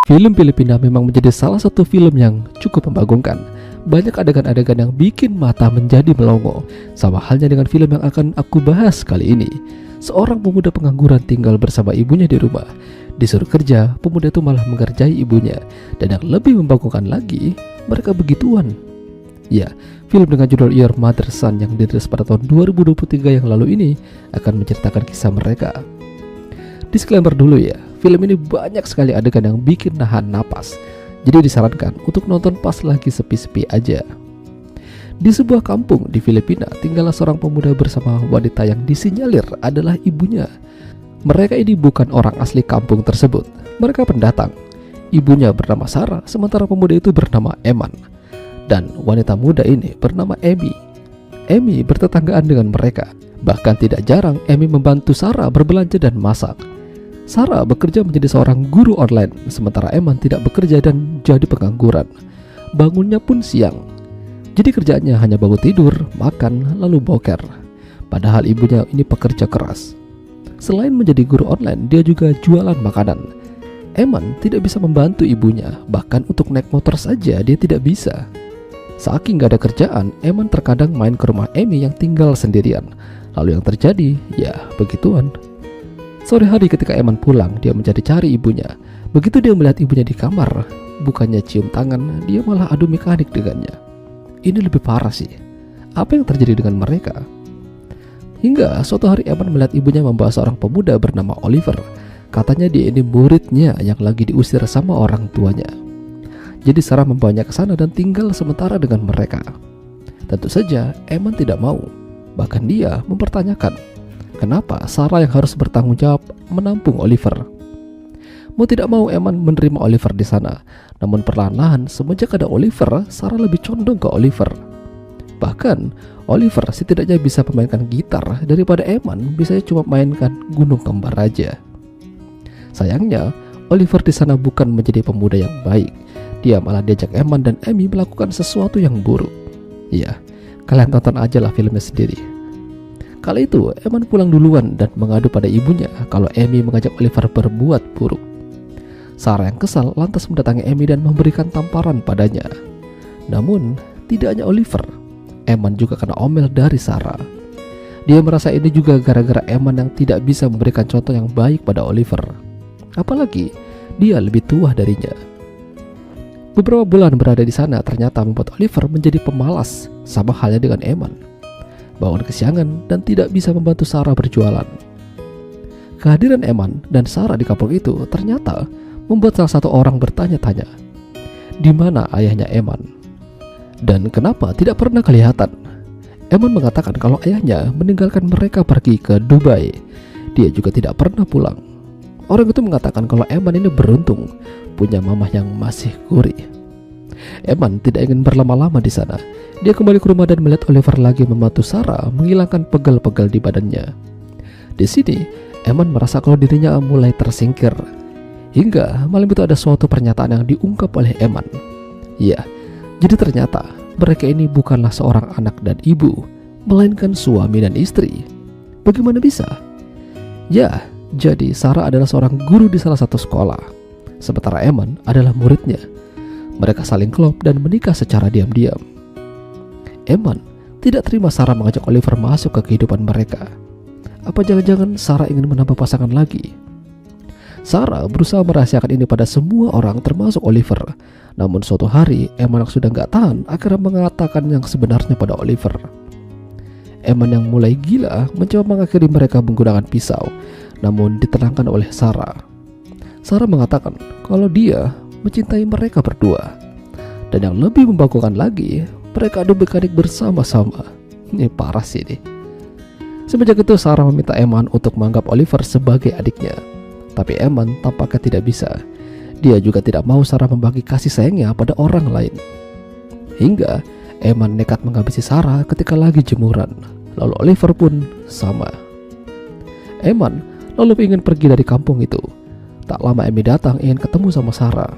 Film Filipina memang menjadi salah satu film yang cukup membagongkan. Banyak adegan-adegan yang bikin mata menjadi melongo. Sama halnya dengan film yang akan aku bahas kali ini. Seorang pemuda pengangguran tinggal bersama ibunya di rumah. Disuruh kerja, pemuda itu malah mengerjai ibunya. Dan yang lebih membagongkan lagi, mereka begituan. Ya, film dengan judul Your Mother's Son yang dirilis pada tahun 2023 yang lalu ini akan menceritakan kisah mereka. Disclaimer dulu ya, film ini banyak sekali adegan yang bikin nahan napas. Jadi disarankan untuk nonton pas lagi sepi-sepi aja. Di sebuah kampung di Filipina, tinggallah seorang pemuda bersama wanita yang disinyalir adalah ibunya. Mereka ini bukan orang asli kampung tersebut. Mereka pendatang. Ibunya bernama Sarah, sementara pemuda itu bernama Eman. Dan wanita muda ini bernama Amy. Amy bertetanggaan dengan mereka. Bahkan tidak jarang Amy membantu Sarah berbelanja dan masak. Sarah bekerja menjadi seorang guru online, sementara Eman tidak bekerja dan jadi pengangguran. Bangunnya pun siang. Jadi kerjaannya hanya bangun tidur, makan, lalu boker. Padahal ibunya ini pekerja keras. Selain menjadi guru online, dia juga jualan makanan. Eman tidak bisa membantu ibunya, bahkan untuk naik motor saja dia tidak bisa. Saking gak ada kerjaan, Eman terkadang main ke rumah Amy yang tinggal sendirian. Lalu yang terjadi, ya begituan. Sore hari ketika Eman pulang, dia mencari cari ibunya. Begitu dia melihat ibunya di kamar, bukannya cium tangan, dia malah adu mekanik dengannya. Ini lebih parah sih. Apa yang terjadi dengan mereka? Hingga suatu hari Eman melihat ibunya membawa seorang pemuda bernama Oliver. Katanya dia ini muridnya yang lagi diusir sama orang tuanya. Jadi Sarah membawanya ke sana dan tinggal sementara dengan mereka. Tentu saja Eman tidak mau. Bahkan dia mempertanyakan, kenapa Sarah yang harus bertanggung jawab menampung Oliver? Mau tidak mau Eman menerima Oliver di sana. Namun perlahan-lahan semenjak ada Oliver, Sarah lebih condong ke Oliver. Bahkan Oliver setidaknya bisa memainkan gitar daripada Eman bisa cuma mainkan gunung kembar aja. Sayangnya Oliver di sana bukan menjadi pemuda yang baik. Dia malah diajak Eman dan Amy melakukan sesuatu yang buruk. Iya, kalian tonton aja lah filmnya sendiri. Kala itu Eman pulang duluan dan mengadu pada ibunya kalau Amy mengajak Oliver berbuat buruk. Sarah yang kesal lantas mendatangi Amy dan memberikan tamparan padanya. Namun tidak hanya Oliver, Eman juga kena omel dari Sarah. Dia merasa ini juga gara-gara Eman yang tidak bisa memberikan contoh yang baik pada Oliver. Apalagi dia lebih tua darinya. Beberapa bulan berada di sana ternyata membuat Oliver menjadi pemalas, sama halnya dengan Eman. Bangun kesiangan dan tidak bisa membantu Sarah berjualan. Kehadiran Eman dan Sarah di kampung itu ternyata membuat salah satu orang bertanya-tanya, di mana ayahnya Eman? Dan kenapa tidak pernah kelihatan? Eman mengatakan kalau ayahnya meninggalkan mereka pergi ke Dubai. Dia juga tidak pernah pulang. Orang itu mengatakan kalau Eman ini beruntung punya mamah yang masih gurih. Eman tidak ingin berlama-lama di sana. Dia kembali ke rumah dan melihat Oliver lagi membantu Sarah menghilangkan pegel-pegel di badannya. Di sini, Eman merasa kalau dirinya mulai tersingkir. Hingga malam itu ada suatu pernyataan yang diungkap oleh Eman. Ya, jadi ternyata mereka ini bukanlah seorang anak dan ibu, melainkan suami dan istri. Bagaimana bisa? Ya, jadi Sarah adalah seorang guru di salah satu sekolah, sementara Eman adalah muridnya. Mereka saling klop dan menikah secara diam-diam. Eman tidak terima Sarah mengajak Oliver masuk ke kehidupan mereka. Apa jangan-jangan Sarah ingin menambah pasangan lagi? Sarah berusaha merahasiakan ini pada semua orang termasuk Oliver. Namun suatu hari Eman yang sudah gak tahan akhirnya mengatakan yang sebenarnya pada Oliver. Eman yang mulai gila mencoba mengakhiri mereka menggunakan pisau, namun ditenangkan oleh Sarah. Sarah mengatakan kalau dia mencintai mereka berdua. Dan yang lebih membagongkan lagi, mereka adu mekanik bersama-sama. Ini parah sih nih. Semenjak itu Sarah meminta Eman untuk menganggap Oliver sebagai adiknya. Tapi Eman tampaknya tidak bisa. Dia juga tidak mau Sarah membagi kasih sayangnya pada orang lain. Hingga Eman nekat menghabisi Sarah ketika lagi jemuran. Lalu Oliver pun sama. Eman lalu ingin pergi dari kampung itu. Tak lama Amy datang ingin ketemu sama Sarah.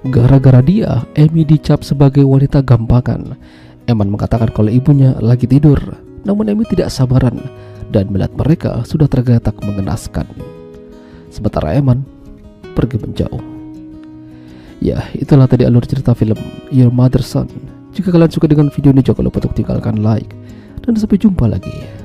Gara-gara dia, Amy dicap sebagai wanita gampangan. Eman mengatakan kalau ibunya lagi tidur. Namun Amy tidak sabaran dan melihat mereka sudah tergeletak mengenaskan. Sementara Eman pergi menjauh. Ya, itulah tadi alur cerita film Your Mother's Son. Jika kalian suka dengan video ini, jangan lupa untuk tinggalkan like. Dan sampai jumpa lagi.